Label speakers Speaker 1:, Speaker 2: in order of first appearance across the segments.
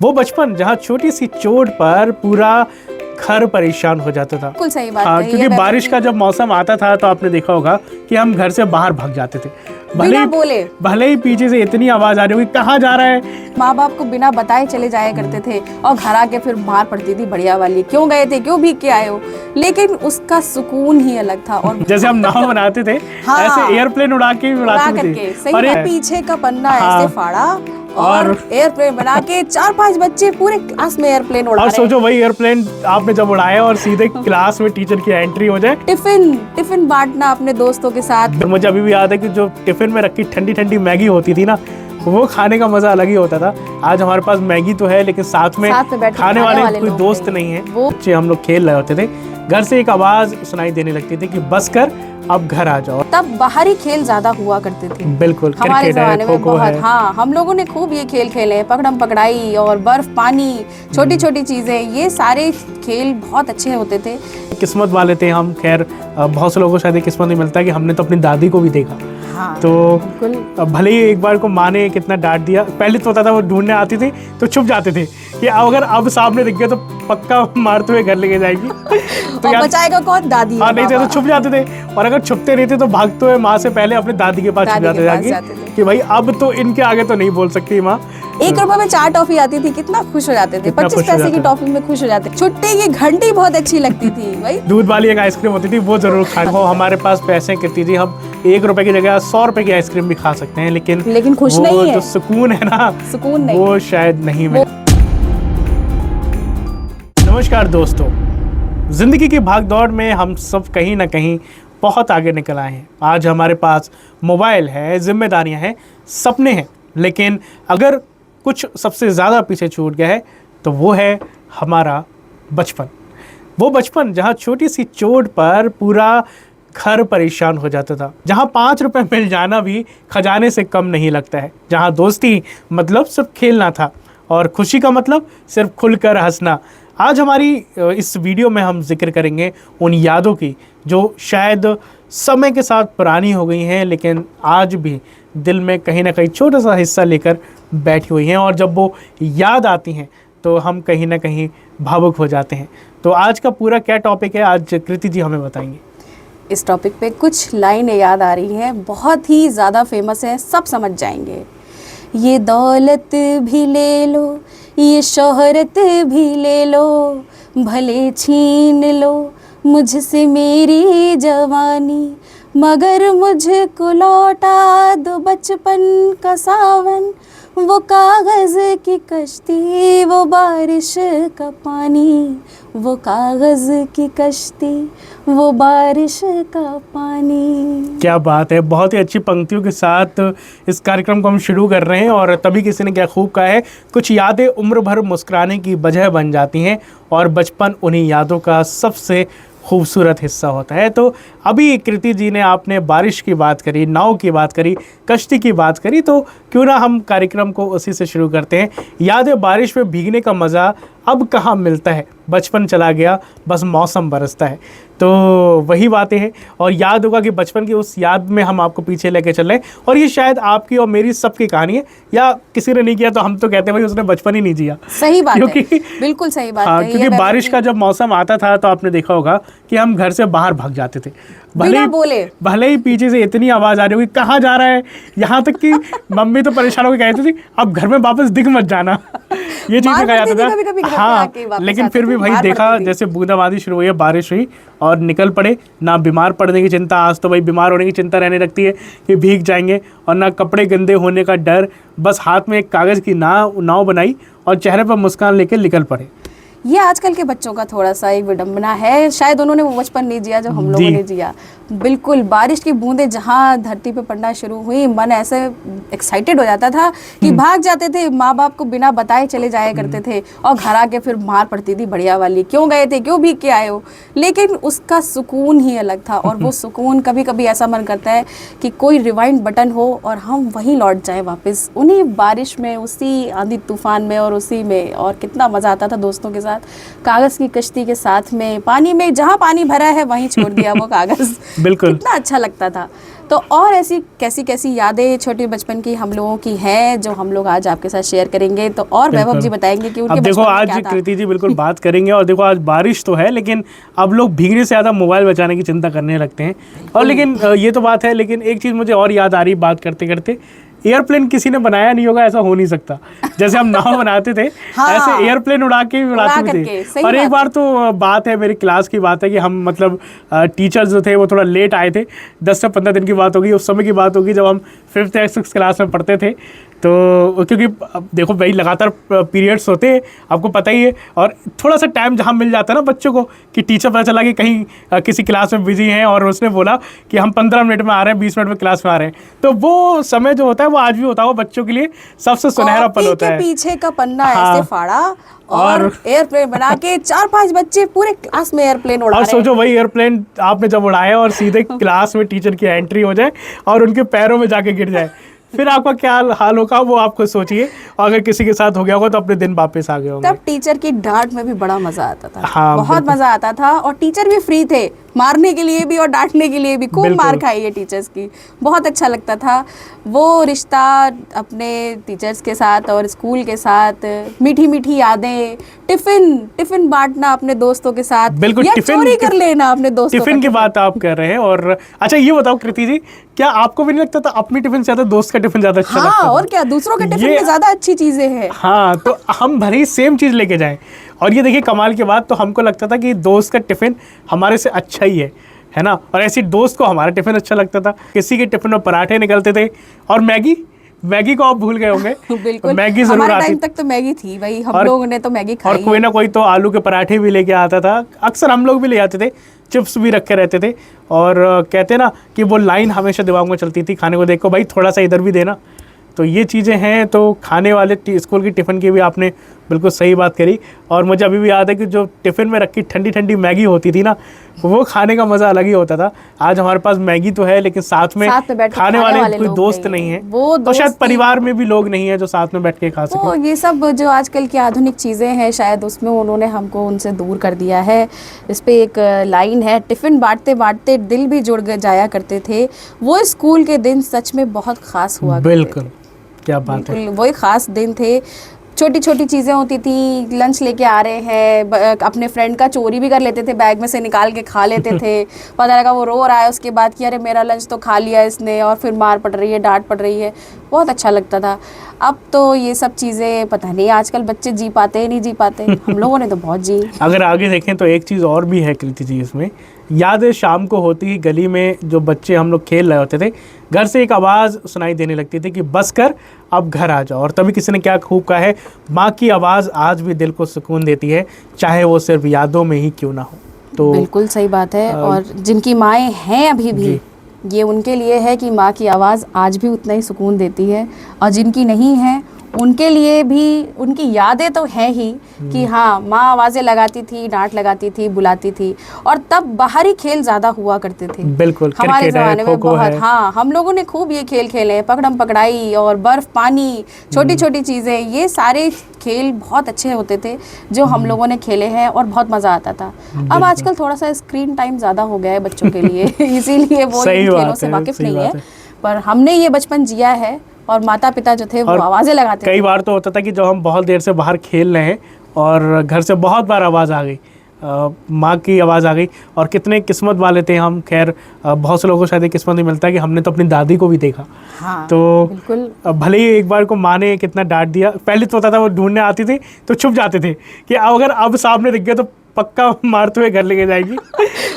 Speaker 1: वो बचपन जहाँ छोटी सी चोट पर पूरा घर परेशान हो जाता था।
Speaker 2: बिल्कुल सही बात
Speaker 1: हाँ,
Speaker 2: है।
Speaker 1: क्योंकि बारिश का जब मौसम आता था तो आपने देखा होगा कि हम घर से बाहर भाग जाते थे,
Speaker 2: बिना बोले।
Speaker 1: भले ही पीछे से इतनी आवाज आ रही होगी कहाँ जा रहा है।
Speaker 2: माँ बाप को बिना बताए चले जाया करते थे और घर आके फिर मार पड़ती थी बढ़िया वाली, क्यों गए थे, क्यों भीग के आए हो। लेकिन उसका सुकून ही अलग था। और
Speaker 1: जैसे हम नाव बनाते थे
Speaker 2: हाँ,
Speaker 1: ऐसे एयरप्लेन उड़ा के भी उड़ाते थे।
Speaker 2: सही है। पीछे का पन्ना
Speaker 1: हाँ,
Speaker 2: ऐसे फाड़ा और एयरप्लेन बना के 4-5 बच्चे पूरे क्लास में एयरप्लेन उड़ा रहे हैं।
Speaker 1: और सोचो वही एयरप्लेन आपने जब उड़ाया और सीधे क्लास में टीचर की एंट्री हो जाए।
Speaker 2: टिफिन बांटना अपने दोस्तों के साथ।
Speaker 1: मुझे अभी भी याद है कि जो टिफिन में रखी ठंडी ठंडी मैगी होती थी ना, वो खाने का मजा अलग ही होता था। आज हमारे पास मैगी तो है लेकिन साथ में खाने वाले कोई दोस्त नहीं है। बच्चे हम लोग खेल रहे होते थे, घर से एक आवाज सुनाई देने लगती थी कि बस कर अब घर आ जाओ।
Speaker 2: तब बाहरी खेल ज्यादा हुआ करते थे।
Speaker 1: बिल्कुल,
Speaker 2: हमारे जमाने में बहुत। हाँ, हम लोगों ने खूब ये खेल खेले हैं, पकड़म पकड़ाई और बर्फ पानी, छोटी छोटी चीजें, ये सारे खेल बहुत अच्छे होते थे।
Speaker 1: किस्मत वाले थे हम। खैर बहुत से लोगों को शायद ये किस्मत नहीं मिलता कि हमने तो अपनी दादी को भी देखा।
Speaker 2: हाँ,
Speaker 1: तो भले ही एक बार को माँ ने कितना डांट दिया, पहले तो होता था वो ढूंढने आती थी तो छुप जाते थे कि अगर अब सामने दिख गया तो पक्का मारते हुए घर लेके जाएगी।
Speaker 2: तो बचाएगा कौन? दादी।
Speaker 1: हाँ, नहीं थे तो छुप जाते थे, और अगर छुपते रहते तो भागते हुए माँ से पहले अपने दादी के पास छुप जाते जाके कि भाई अब तो इनके आगे तो नहीं बोल सकती माँ।
Speaker 2: 1 रुपए में 4 टॉफी आती थी, कितना खुश हो जाते थे। 25 पैसे की टॉफी में खुश हो जाते। छुट्टी की घंटी बहुत अच्छी लगती थी भाई।
Speaker 1: दूध वाली एक आइसक्रीम होती थी, वो जरूर खाए। वो हमारे पास पैसे कितनी थी, हम 1 रुपए की जगह 100 रुपए की आइसक्रीम भी खा सकते हैं, लेकिन
Speaker 2: खुश नहीं है।
Speaker 1: जो सुकून है ना,
Speaker 2: सुकून नहीं,
Speaker 1: वो शायद नहीं मिले। नमस्कार दोस्तों, जिंदगी की भागदौड़ में हम सब कहीं ना कहीं बहुत आगे निकल आए हैं। आज हमारे पास मोबाइल है, जिम्मेदारियां हैं, सपने हैं, लेकिन अगर कुछ सबसे ज़्यादा पीछे छूट गया है तो वो है हमारा बचपन। वो बचपन जहाँ छोटी सी चोट पर पूरा घर परेशान हो जाता था, जहाँ 5 रुपए मिल जाना भी खजाने से कम नहीं लगता है, जहाँ दोस्ती मतलब सिर्फ खेलना था और खुशी का मतलब सिर्फ खुलकर हंसना। आज हमारी इस वीडियो में हम जिक्र करेंगे उन यादों की जो शायद समय के साथ पुरानी हो गई हैं, लेकिन आज भी दिल में कहीं ना कहीं छोटा सा हिस्सा लेकर बैठी हुई हैं, और जब वो याद आती हैं तो हम कहीं ना कहीं भावुक हो जाते हैं। तो आज का पूरा क्या टॉपिक है, आज कृति जी हमें बताएंगे।
Speaker 2: इस टॉपिक पे कुछ लाइनें याद आ रही हैं, बहुत ही ज़्यादा फेमस है, सब समझ जाएंगे। ये दौलत भी ले लो, ये शोहरत भी ले लो, भले छीन लो मुझसे मेरी जवानी, मगर मुझको लौटा दो बचपन का सावन, वो कागज़ की कश्ती, वो बारिश का पानी, वो कागज़ की कश्ती, वो बारिश का पानी।
Speaker 1: क्या बात है, बहुत ही अच्छी पंक्तियों के साथ इस कार्यक्रम को हम शुरू कर रहे हैं। और तभी किसी ने क्या खूब कहा है, कुछ यादें उम्र भर मुस्कुराने की वजह बन जाती हैं और बचपन उन्हीं यादों का सबसे खूबसूरत हिस्सा होता है। तो अभी कृति जी ने आपने बारिश की बात करी, नाव की बात करी, कश्ती की बात करी, तो क्यों ना हम कार्यक्रम को उसी से शुरू करते हैं। यादें बारिश में भीगने का मज़ा अब कहाँ मिलता है, बचपन चला गया बस मौसम बरसता है। तो वही बातें हैं, और याद होगा कि बचपन की उस याद में हम आपको पीछे लेके चल रहे हैं। और ये शायद आपकी और मेरी सबकी कहानी है, या किसी ने नहीं किया तो हम तो कहते हैं भाई उसने बचपन ही नहीं जिया।
Speaker 2: सही बात है, बिल्कुल सही बात है।
Speaker 1: क्योंकि बारिश का जब मौसम आता था तो आपने देखा होगा कि हम घर से बाहर भाग जाते थे, भले ही पीछे से इतनी आवाज आ रही होगी कहाँ जा रहा है। यहाँ तक कि मम्मी तो परेशान होकर कहती थी अब घर में वापस दिख मत जाना, ये चीज कहा जाता था। हाँ, लेकिन फिर भी भाई देखा जैसे बूंदाबांदी शुरू हुई है, बारिश हुई और निकल पड़े, ना बीमार पड़ने की चिंता। आज तो भाई बीमार होने की चिंता रहने लगती है कि भीग जाएंगे, और ना कपड़े गंदे होने का डर, बस हाथ में एक कागज़ की नाव बनाई और चेहरे पर मुस्कान लेकर निकल पड़े।
Speaker 2: ये आजकल के बच्चों का थोड़ा सा एक विडंबना है, शायद उन्होंने वो बचपन नहीं जिया जो हम लोगों ने जिया। बिल्कुल, बारिश की बूंदें जहाँ धरती पे पड़ना शुरू हुई, मन ऐसे एक्साइटेड हो जाता था कि भाग जाते थे, माँ बाप को बिना बताए चले जाया करते थे और घर आके फिर मार पड़ती थी बढ़िया वाली, क्यों गए थे, क्यों भीग के आए हो। लेकिन उसका सुकून ही अलग था, और वो सुकून कभी कभी ऐसा मन करता है कि कोई रिवाइंड बटन हो और हम वहीं लौट जाएं वापस, उन्हीं बारिश में, उसी आंधी तूफान में और उसी में। और कितना मज़ा आता था दोस्तों के साथ साथ कागज़ की कश्ती के साथ में पानी में, जहाँ पानी भरा है वहीं छोड़ दिया वो कागज़।
Speaker 1: बिल्कुल।
Speaker 2: कितना अच्छा लगता था। तो और ऐसी कैसी कैसी यादें छोटे बचपन की हम लोगों की हैं जो हम लोग आज आपके साथ शेयर करेंगे। तो और वैभव जी बताएंगे कि उनके
Speaker 1: अब देखो
Speaker 2: बचपन में
Speaker 1: आज
Speaker 2: क्या था।
Speaker 1: कृति जी बिल्कुल बात करेंगे। और देखो आज बारिश तो है, लेकिन अब लोग भीगने से ज़्यादा मोबाइल बचाने की चिंता करने लगते हैं। और लेकिन ये तो बात है, लेकिन एक चीज़ मुझे और याद आ रही बात करते करते, एयरप्लेन किसी ने बनाया नहीं होगा ऐसा हो नहीं सकता। जैसे हम नाव बनाते थे
Speaker 2: हाँ,
Speaker 1: ऐसे एयरप्लेन उड़ा के भी उड़ाते भी थे। और एक बार तो बात है, मेरी क्लास की बात है कि हम मतलब टीचर्स जो थे वो थोड़ा लेट आए थे। 10 से 15 दिन की बात होगी, उस समय की बात होगी जब हम 5th या 6th क्लास में पढ़ते थे। तो क्योंकि देखो भाई लगातार पीरियड्स होते हैं, आपको पता ही है। और थोड़ा सा टाइम जहाँ मिल जाता है ना बच्चों को कि टीचर पता चला कि कहीं किसी क्लास में बिजी हैं और उसने बोला कि हम 15 मिनट में आ रहे हैं, 20 मिनट में क्लास में आ रहे हैं, तो वो समय जो होता है वो आज भी होता है, वो बच्चों के लिए सबसे सुनहरा पल होता है।
Speaker 2: पीछे का पन्ना
Speaker 1: हाँ,
Speaker 2: ऐसे फाड़ा और एयरप्लेन बना के 4-5 बच्चे पूरे क्लास में एयरप्लेन उड़ा
Speaker 1: और
Speaker 2: रहे हैं।
Speaker 1: सोचो वही एयरप्लेन आपने जब उड़ाया और सीधे क्लास में टीचर की एंट्री हो जाए और उनके पैरों में जाके गिर जाए, फिर आपका क्या हाल होगा वो आप खुद सोचिए। और अगर किसी के साथ हो गया होगा तो अपने दिन वापस आ गए होंगे।
Speaker 2: तब टीचर की डांट में भी बड़ा मजा आता था।
Speaker 1: हाँ,
Speaker 2: बहुत मजा आता था। और टीचर भी फ्री थे, मारने के लिए भी और डांटने के लिए भी। खूब मार खाई है टीचर्स की, बहुत अच्छा लगता था वो रिश्ता अपने टीचर्स के साथ और स्कूल के साथ। मीठी मीठी यादें, टिफिन बांटना अपने दोस्तों के साथ,
Speaker 1: बिल्कुल,
Speaker 2: या चोरी कर लेना अपने दोस्तों
Speaker 1: टिफिन की बात आप कर रहे हैं। और अच्छा ये बताओ कृति जी, क्या आपको भी नहीं लगता था अपनी टिफिन से ज्यादा दोस्त का टिफिन ज्यादा अच्छा लगता था?
Speaker 2: और क्या, दूसरों के टिफिन में ज्यादा अच्छी चीजें हैं।
Speaker 1: हाँ, तो हम भले ही सेम चीज लेके जाएं। और ये देखिए कमाल की बात, तो हमको लगता था कि दोस्त का टिफिन हमारे से अच्छा ही है ना। और ऐसी दोस्त को हमारा टिफिन अच्छा लगता था। किसी के टिफिन में पराठे निकलते थे और मैगी को आप भूल गए होंगे।
Speaker 2: बिल्कुल,
Speaker 1: मैगी जरूर
Speaker 2: हमारे
Speaker 1: आती
Speaker 2: टाइम तक तो मैगी थी भाई, हम लोगों ने तो मैगी खाई
Speaker 1: और कोई ना कोई तो आलू के पराठे भी लेके आता था। अक्सर हम लोग भी ले आते थे, चिप्स भी रखे रहते थे। और कहते ना कि वो लाइन हमेशा दिमाग में चलती थी खाने को देखो भाई थोड़ा सा इधर भी देना। तो ये चीज़ें हैं। तो खाने वाले स्कूल की टिफ़िन की भी आपने बिल्कुल सही बात करी। और मुझे अभी भी याद है कि जो टिफ़िन में रखी ठंडी ठंडी मैगी होती थी ना, वो खाने का मज़ा अलग ही होता था। आज हमारे पास मैगी तो है, लेकिन साथ में खाने वाले कोई दोस्त नहीं है। और शायद परिवार में भी लोग नहीं है जो साथ में बैठ के खा सके।
Speaker 2: तो ये सब जो आजकल की आधुनिक चीज़ें हैं, शायद उसमें उन्होंने हमको उनसे दूर कर दिया है। इस पे एक लाइन है, टिफ़िन बांटते बांटते दिल भी जुड़ जाया करते थे। वो स्कूल के दिन सच में बहुत ख़ास हुआ करते थे।
Speaker 1: बिल्कुल, क्या बात है।
Speaker 2: वही ख़ास दिन थे। छोटी छोटी चीज़ें होती थी, लंच लेके आ रहे हैं, अपने फ्रेंड का चोरी भी कर लेते थे, बैग में से निकाल के खा लेते थे। पता लगा वो रो रहा है उसके बाद कि अरे मेरा लंच तो खा लिया इसने, और फिर मार पड़ रही है, डांट पड़ रही है। बहुत अच्छा लगता था। अब तो ये सब चीज़ें पता नहीं आजकल बच्चे जी पाते नहीं जी पाते। हम लोगों ने तो बहुत जी।
Speaker 1: अगर आगे देखें तो एक चीज़ और भी है कृति जी इसमें। याद है शाम को होती ही गली में जो बच्चे हम लोग खेल रहे होते थे, घर से एक आवाज़ सुनाई देने लगती थी कि बस कर अब घर आ जाओ। और तभी किसी ने क्या खूब कहा है, माँ की आवाज़ आज भी दिल को सुकून देती है, चाहे वो सिर्फ यादों में ही क्यों ना हो। तो
Speaker 2: बिल्कुल सही बात है। और जिनकी माएँ हैं अभी भी, ये उनके लिए है कि माँ की आवाज़ आज भी उतना ही सुकून देती है। और जिनकी नहीं है उनके लिए भी उनकी यादें तो हैं ही कि हाँ माँ आवाज़ें लगाती थी, डांट लगाती थी, बुलाती थी। और तब बाहरी खेल ज़्यादा हुआ करते थे।
Speaker 1: बिल्कुल,
Speaker 2: हमारे ज़माने में बहुत, हाँ हम लोगों ने खूब ये खेल खेले हैं, पकड़म पकड़ाई और बर्फ़ पानी, छोटी छोटी चीज़ें, ये सारे खेल बहुत अच्छे होते थे जो हम लोगों ने खेले हैं और बहुत मज़ा आता था। अब आजकल थोड़ा सा स्क्रीन टाइम ज़्यादा हो गया है बच्चों के लिए, इसीलिए वो इन खेलों से वाकिफ़ नहीं है। पर हमने ये बचपन जिया है और माता पिता जो थे वो आवाज़ें लगाते थे।
Speaker 1: कई बार तो होता था कि जब हम बहुत देर से बाहर खेल रहे हैं और घर से बहुत बार आवाज़ आ गई, माँ की आवाज़ आ गई, और कितने किस्मत वाले थे हम। खैर बहुत से लोगों को शायद ये किस्मत नहीं मिलता कि हमने तो अपनी दादी को भी देखा।
Speaker 2: हाँ,
Speaker 1: तो
Speaker 2: बिल्कुल।
Speaker 1: भले ही एक बार को माँ ने कितना डांट दिया, पहले तो होता था वो ढूंढने आती थी तो छुप जाते थे कि अगर अब सामने दिख गया तो पक्का मारते हुए घर लेके जाएगी।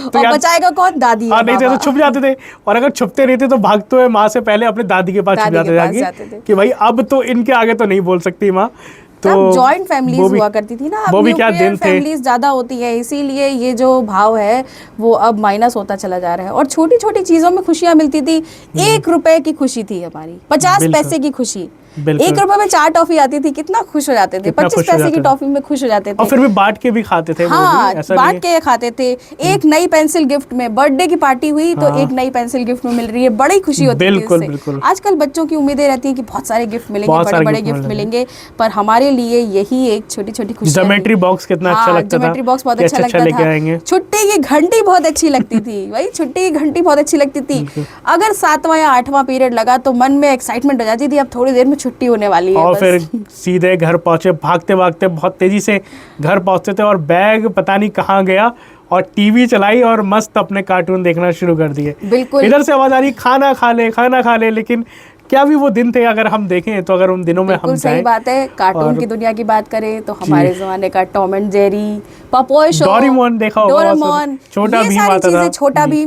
Speaker 2: तो और बचाएगा कौन? दादी।
Speaker 1: हाँ, नहीं थे तो छुप जाते थे। और अगर छुपते नहीं थे तो भागते हुए माँ से पहले अपने दादी के पास छुप जाते थे कि भाई अब तो इनके आगे तो नहीं बोल सकती माँ।
Speaker 2: तो जॉइंट फैमिलीज हुआ करती थी ना,
Speaker 1: वो भी क्या दिन थे।
Speaker 2: फैमिलीज ज़्यादा होती है, इसीलिए ये जो भाव है वो अब माइनस होता चला जा रहा है। और छोटी छोटी चीज़ों में खुशियाँ मिलती थी। 1 रुपए की खुशी थी हमारी, 50 पैसे की खुशी।
Speaker 1: बिल्कुल।
Speaker 2: 1 रुपए में 4 टॉफी आती थी, कितना खुश हो जाते थे।
Speaker 1: कितना
Speaker 2: 25
Speaker 1: खुश हो
Speaker 2: पैसे
Speaker 1: जाते
Speaker 2: की
Speaker 1: थे।
Speaker 2: टॉफी में खुश हो जाते थे।
Speaker 1: और फिर भी बांट के भी खाते थे वो
Speaker 2: हाँ,
Speaker 1: भी, ऐसा
Speaker 2: बांट
Speaker 1: नहीं है।
Speaker 2: के खाते थे। एक नई पेंसिल गिफ्ट में, बर्थडे की पार्टी हुई तो
Speaker 1: हाँ।
Speaker 2: एक नई पेंसिल गिफ्ट में मिल रही है, बड़ी खुशी होती थी
Speaker 1: बिल्कुल,
Speaker 2: उससे।
Speaker 1: बिल्कुल।
Speaker 2: आजकल बच्चों की उम्मीदें रहती हैं कि बहुत सारे गिफ्ट मिलेंगे,
Speaker 1: बहुत
Speaker 2: बड़े
Speaker 1: सारे
Speaker 2: बड़े
Speaker 1: गिफ्ट
Speaker 2: गिफ्ट
Speaker 1: मिलेंगे।
Speaker 2: मिलेंगे, पर हमारे लिए यही एक छोटी छोटी खुशियां
Speaker 1: ज्योमेट्री
Speaker 2: थी।
Speaker 1: बॉक्स कितना अच्छा
Speaker 2: हाँ,
Speaker 1: लगता था
Speaker 2: ज्योमेट्री बॉक्स बहुत
Speaker 1: कि
Speaker 2: अच्छा लगता
Speaker 1: लेके
Speaker 2: था।
Speaker 1: आएंगे।
Speaker 2: छुट्टी की घंटी बहुत अच्छी लगती थी भाई, छुट्टी की घंटी बहुत अच्छी लगती थी।
Speaker 1: बिल्कुल।
Speaker 2: अगर 7वां या 8वां पीरियड लगा तो मन में एक्साइटमेंट हो जाती थी, अब थोड़ी देर में छुट्टी होने वाली है
Speaker 1: और
Speaker 2: बस।
Speaker 1: फिर सीधे घर पहुंचे, भागते भागते बहुत तेजी से घर पहुंचते थे और बैग पता नहीं कहाँ गया और टीवी चलाई और मस्त अपने कार्टून देखना शुरू कर दिए।
Speaker 2: बिल्कुल।
Speaker 1: इधर से आवाज आ रही खाना खा ले, खाना खा ले। लेकिन क्या भी वो दिन थे अगर हम देखें तो, अगर उन दिनों में
Speaker 2: बिल्कुल
Speaker 1: हम
Speaker 2: सही
Speaker 1: जाएं।
Speaker 2: बात है। कार्टून
Speaker 1: और
Speaker 2: की दुनिया की बात करें तो हमारे जमाने का Tom and Jerry, Popeye show,
Speaker 1: Doraemon देखा होगा,
Speaker 2: डोरेमोन,
Speaker 1: छोटा
Speaker 2: ये
Speaker 1: भीम
Speaker 2: सारी
Speaker 1: आता था।
Speaker 2: चीजें,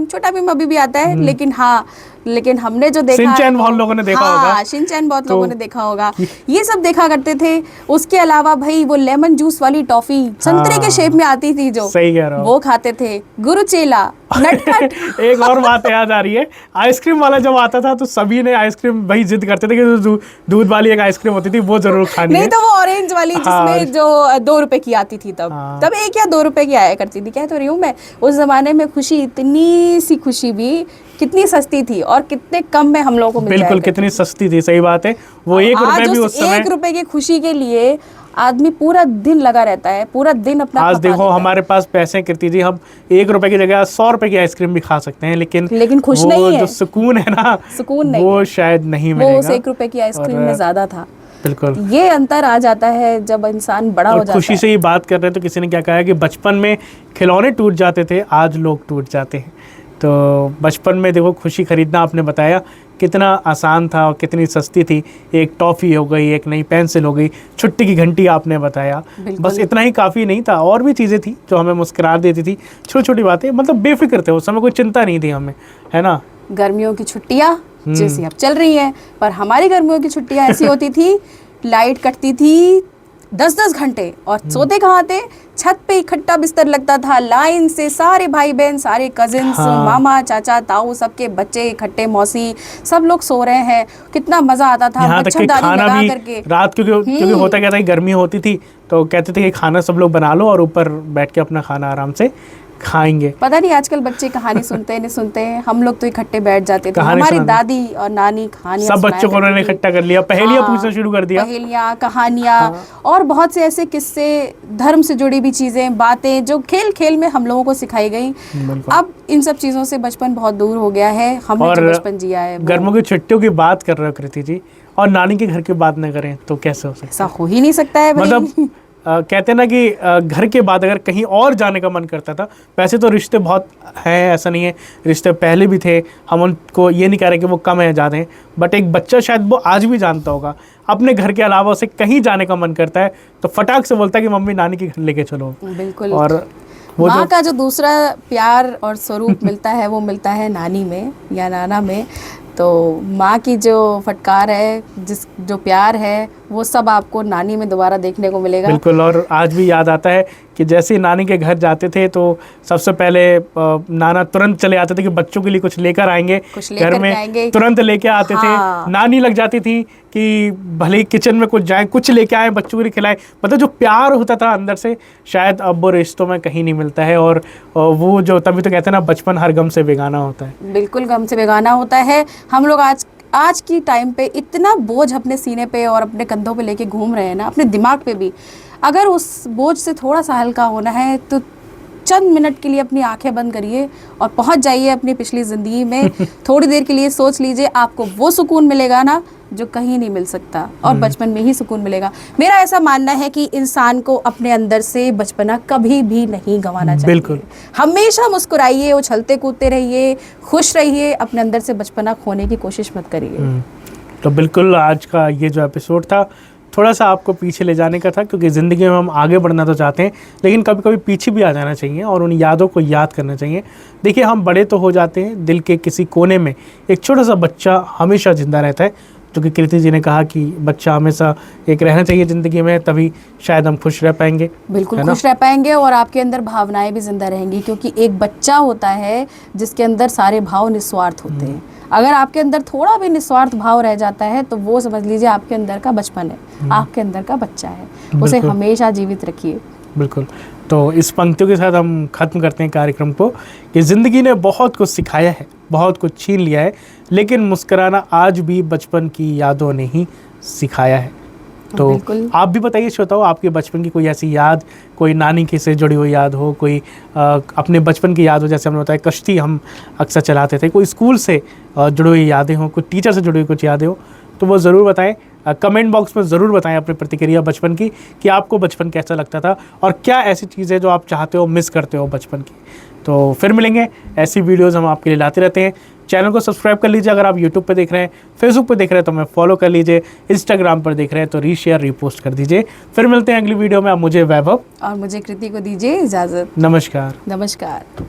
Speaker 2: छोटा भीम अभी भी आता है, लेकिन हाँ, लेकिन हमने जो देखा है
Speaker 1: शिनचैन
Speaker 2: वो-
Speaker 1: बहुत लोगों ने देखा
Speaker 2: हाँ,
Speaker 1: होगा।
Speaker 2: शिनचैन बहुत
Speaker 1: तो
Speaker 2: लोगों ने देखा होगा, ये सब देखा करते थे। उसके अलावा भाई वो लेमन जूस वाली टॉफी संतरे के
Speaker 1: हाँ,
Speaker 2: शेप में आती थी जो,
Speaker 1: सही कह रहे हो।
Speaker 2: वो खाते थे। गुरुचेला, नटखट।
Speaker 1: एक और बात याद आ रही है, आइसक्रीम वाला जब आता था तो सभी ने आइसक्रीम वही जिद करते थे कि दूध वाली एक आइसक्रीम होती थी वो जरूर खानी
Speaker 2: नहीं
Speaker 1: है।
Speaker 2: तो वो ऑरेंज वाली
Speaker 1: हाँ।
Speaker 2: जिसमें जो 2 रुपए की आती थी तब।
Speaker 1: हाँ।
Speaker 2: तब 1 या 2 रुपए की आया करती थी, कह तो रही हूँ मैं। उस जमाने में खुशी, इतनी सी खुशी भी कितनी सस्ती थी और कितने कम में हम लोगों को मिल जाया
Speaker 1: बिल्कुल,
Speaker 2: करती
Speaker 1: कितनी
Speaker 2: थी।
Speaker 1: सस्ती थी, सही बात है। वो 1
Speaker 2: आज
Speaker 1: रुपए भी उस समय।
Speaker 2: 1 रुपए की खुशी के लिए आदमी पूरा दिन लगा रहता है, पूरा दिन अपना
Speaker 1: आज
Speaker 2: खपा
Speaker 1: देखो
Speaker 2: देता है।
Speaker 1: हमारे पास पैसे कितनी थी, हम 1 रुपए की जगह 100 रुपए की आइसक्रीम भी खा सकते हैं, लेकिन
Speaker 2: खुश
Speaker 1: वो
Speaker 2: नहीं है।
Speaker 1: जो सुकून है ना,
Speaker 2: सुकून नहीं
Speaker 1: वो
Speaker 2: है।
Speaker 1: शायद नहीं
Speaker 2: वो
Speaker 1: मिलेगा।
Speaker 2: उस 1 रुपए की आइसक्रीम
Speaker 1: और
Speaker 2: में ज्यादा था।
Speaker 1: बिल्कुल।
Speaker 2: ये अंतर आ जाता है जब इंसान बड़ा हो
Speaker 1: और
Speaker 2: जाता
Speaker 1: खुशी
Speaker 2: है।
Speaker 1: से ही बात कर रहे हैं तो किसी ने क्या कहा है कि बचपन में खिलौने टूट जाते थे, आज लोग टूट जाते हैं। तो बचपन में देखो खुशी खरीदना, आपने बताया कितना आसान था और कितनी सस्ती थी। एक टॉफ़ी हो गई, एक नई पेंसिल हो गई, छुट्टी की घंटी आपने बताया। बस इतना ही काफ़ी नहीं था, और भी चीज़ें थी जो हमें मुस्कुरा देती थी। छोटी छोटी बातें, मतलब बेफिक्र थे उस समय, कोई चिंता नहीं थी हमें, है ना।
Speaker 2: गर्मियों की छुट्टियां जैसी अब चल रही हैं, पर हमारी गर्मियों की छुट्टियां ऐसी होती थी, लाइट कटती थी 10-10 घंटे और सोते कहाँ थे? छत पे इकट्ठा बिस्तर लगता था, लाइन से सारे भाई बहन, सारे कजिन्स,
Speaker 1: हाँ।
Speaker 2: मामा चाचा ताऊ, सबके बच्चे इकट्ठे, मौसी, सब लोग सो रहे हैं। कितना मजा आता था
Speaker 1: यहाँ तक कि
Speaker 2: मच्छरदानी
Speaker 1: खाना
Speaker 2: लगा
Speaker 1: भी
Speaker 2: करके।
Speaker 1: रात, क्योंकि होता क्या था कि गर्मी होती थी तो कहते थे कि खाना सब लोग बना लो और ऊपर बैठ के अपना खाना आराम से खाएंगे।
Speaker 2: पता नहीं आजकल बच्चे कहानी सुनते नहीं सुनते हैं, हम लोग तो इकट्ठे बैठ जाते थे।
Speaker 1: कहानी
Speaker 2: हमारी
Speaker 1: सुनाने।
Speaker 2: दादी और नानी कहानियां
Speaker 1: सब
Speaker 2: सुनाया
Speaker 1: बच्चों को उन्होंने
Speaker 2: करती थी।
Speaker 1: इकट्ठा कर लिया, पहेलियां
Speaker 2: हाँ,
Speaker 1: पूछना शुरू कर दिया।
Speaker 2: पहेलियां, कहानियां,
Speaker 1: हाँ।
Speaker 2: और बहुत से ऐसे किस्से, धर्म से जुड़ी भी चीजें, बातें जो खेल खेल में हम लोगों को सिखाई गई।
Speaker 1: बिल्कुल।
Speaker 2: अब इन सब चीजों से बचपन बहुत दूर हो गया है। हमने
Speaker 1: और
Speaker 2: जो बचपन जिया है वो
Speaker 1: गर्मियों की छुट्टियों की बात कर रहे हो कृति जी, और नानी के घर की बात न करें तो कैसे हो सकता
Speaker 2: ऐसा हो ही नहीं सकता है भाई।
Speaker 1: मतलब कहते हैं ना कि घर के बाद अगर कहीं और जाने का मन करता था। वैसे तो रिश्ते बहुत हैं, ऐसा नहीं है, रिश्ते पहले भी थे, हम उनको ये नहीं कह रहे कि वो कम है ज़्यादा हैं, बट एक बच्चा शायद वो आज भी जानता होगा अपने घर के अलावा उसे कहीं जाने का मन करता है तो फटाक से बोलता है कि मम्मी नानी के घर लेके चलो।
Speaker 2: बिल्कुल।
Speaker 1: और वो
Speaker 2: माँ का जो दूसरा प्यार और स्वरूप मिलता है वो मिलता है नानी में या नाना में। तो माँ की जो फटकार है, जो प्यार है, वो सब आपको नानी में दोबारा देखने को मिलेगा।
Speaker 1: बिल्कुल। और आज भी याद आता है कि जैसे ही नानी के घर जाते थे तो सबसे पहले नाना तुरंत चले आते थे कि बच्चों के लिए कुछ लेकर आएंगे,
Speaker 2: कुछ लेकर
Speaker 1: घर में
Speaker 2: आएंगे।
Speaker 1: तुरंत लेके आते
Speaker 2: हाँ।
Speaker 1: थे। नानी लग जाती थी कि भले ही किचन में कुछ जाए, कुछ लेके आए, बच्चों के लिए खिलाए। मतलब जो प्यार होता था अंदर से, शायद अब वो रिश्तों में कहीं नहीं मिलता है। और वो जो, तभी तो कहते हैं ना, बचपन हर गम से बेगाना होता है।
Speaker 2: बिल्कुल गम से बेगाना होता है। हम लोग आज की टाइम पे इतना बोझ अपने सीने पे और अपने कंधों पे लेके घूम रहे हैं ना, अपने दिमाग पे भी। अगर उस बोझ से थोड़ा सा हल्का होना है तो चंद मिनट के लिए अपनी आंखें बंद करिए और पहुंच जाइए अपनी पिछली ज़िंदगी में। थोड़ी देर के लिए सोच लीजिए, आपको वो सुकून मिलेगा ना जो कहीं नहीं मिल सकता, और बचपन में ही सुकून मिलेगा। मेरा ऐसा मानना है कि इंसान को अपने अंदर से बचपना कभी भी नहीं गंवाना चाहिए।
Speaker 1: बिल्कुल।
Speaker 2: हमेशा मुस्कुराइए, उछलते कूदते रहिए, खुश रहिए, अपने अंदर से बचपना खोने की कोशिश मत करिए।
Speaker 1: तो बिल्कुल आज का ये जो एपिसोड था थोड़ा सा आपको पीछे ले जाने का था, क्योंकि ज़िंदगी में हम आगे बढ़ना तो चाहते हैं, लेकिन कभी कभी पीछे भी आ जाना चाहिए और उन यादों को याद करना चाहिए। देखिए, हम बड़े तो हो जाते हैं, दिल के किसी कोने में एक छोटा सा बच्चा हमेशा ज़िंदा रहता है, जो कि कृति जी ने कहा कि बच्चा हमेशा एक रहना चाहिए ज़िंदगी में, तभी शायद हम खुश रह पाएंगे।
Speaker 2: बिल्कुल
Speaker 1: है ना?
Speaker 2: खुश रह पाएंगे और आपके अंदर भावनाएं भी जिंदा रहेंगी, क्योंकि एक बच्चा होता है जिसके अंदर सारे भाव निस्वार्थ होते हैं। अगर आपके अंदर थोड़ा भी निस्वार्थ भाव रह जाता है तो वो समझ लीजिए आपके अंदर का बचपन है, आपके अंदर का बच्चा है, उसे
Speaker 1: बिल्कुल।
Speaker 2: हमेशा जीवित रखिए।
Speaker 1: बिल्कुल। तो इस पंक्तियों के साथ हम ख़त्म करते हैं कार्यक्रम को कि ज़िंदगी ने बहुत कुछ सिखाया है, बहुत कुछ छीन लिया है, लेकिन मुस्कुराना आज भी बचपन की यादों ने ही सिखाया है। तो
Speaker 2: बिल्कुल।
Speaker 1: आप भी बताइए श्रोताओ, आपके बचपन की कोई ऐसी याद, कोई नानी की से जुड़ी हुई याद हो, कोई अपने बचपन की याद हो, जैसे हमने बताया कश्ती हम अक्सर चलाते थे, कोई स्कूल से जुड़ी हुई यादें हो, कोई टीचर से जुड़ी हुई कुछ यादें हो, तो वो ज़रूर बताएं। कमेंट बॉक्स में ज़रूर बताएं अपनी प्रतिक्रिया बचपन की कि आपको बचपन कैसा लगता था और क्या ऐसी चीज़ें जो आप चाहते हो, मिस करते हो बचपन की। तो फिर मिलेंगे, ऐसी वीडियोज़ हम आपके लिए लाते रहते हैं। चैनल को सब्सक्राइब कर लीजिए अगर आप यूट्यूब पे देख रहे हैं, फेसबुक पे देख रहे हैं तो हमें फॉलो कर लीजिए, इंस्टाग्राम पर देख रहे हैं तो रीशेयर रीपोस्ट कर दीजिए। फिर मिलते हैं अगली वीडियो में। अब मुझे वैभव
Speaker 2: और मुझे कृति को दीजिए इजाज़त।
Speaker 1: नमस्कार।
Speaker 2: नमस्कार।